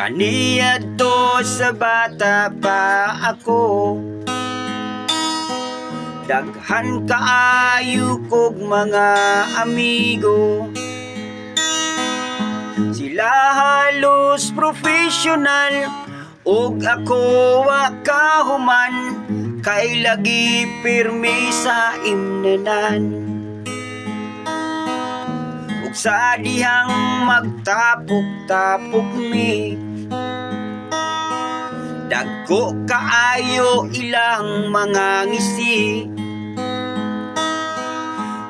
Kaniadto sa bata pa ako, daghan kaayo kog mga amigo. Sila halos professional, ug ako wa kahuman, kay lagi pirmi sa imnanan. Ug sa dihang magtapok-tapok mi, dagko kaayo ilang mga ngisi.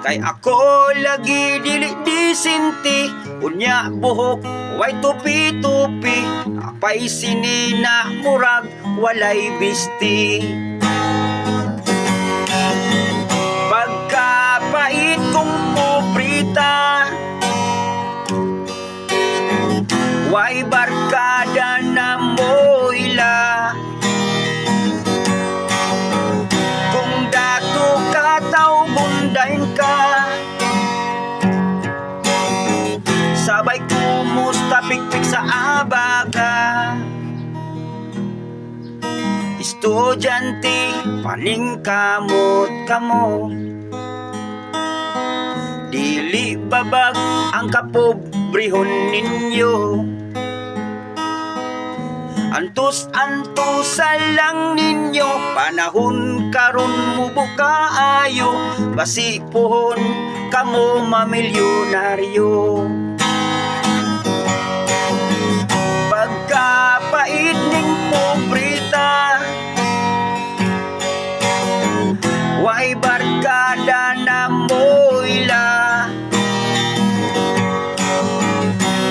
Kay ako lagi dili disinti, unya buhok way tupi-tupi, apay sinina murag walay bisti. Pagkapait kong pobrita, way barkada na mo ila. Kung dato ka tao bundain ka, sabay kumusta pikpik sa abaga. Estudyante paning kamot kamo, dili babag ang kapobrehon ninyo. Antos-antosa lang ninyo, panahon karon mubo kaayo, basi pohon kamo mamilyonaryo. Pagkapait ning pobrita, way barkada na mo ila.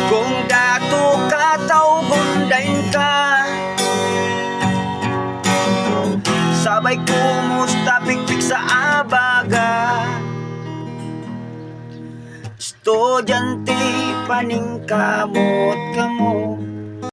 Kung dato ka tao gundain ka, sabay kumusta pikpik sa abaga. Estudyante paning kamot kamo,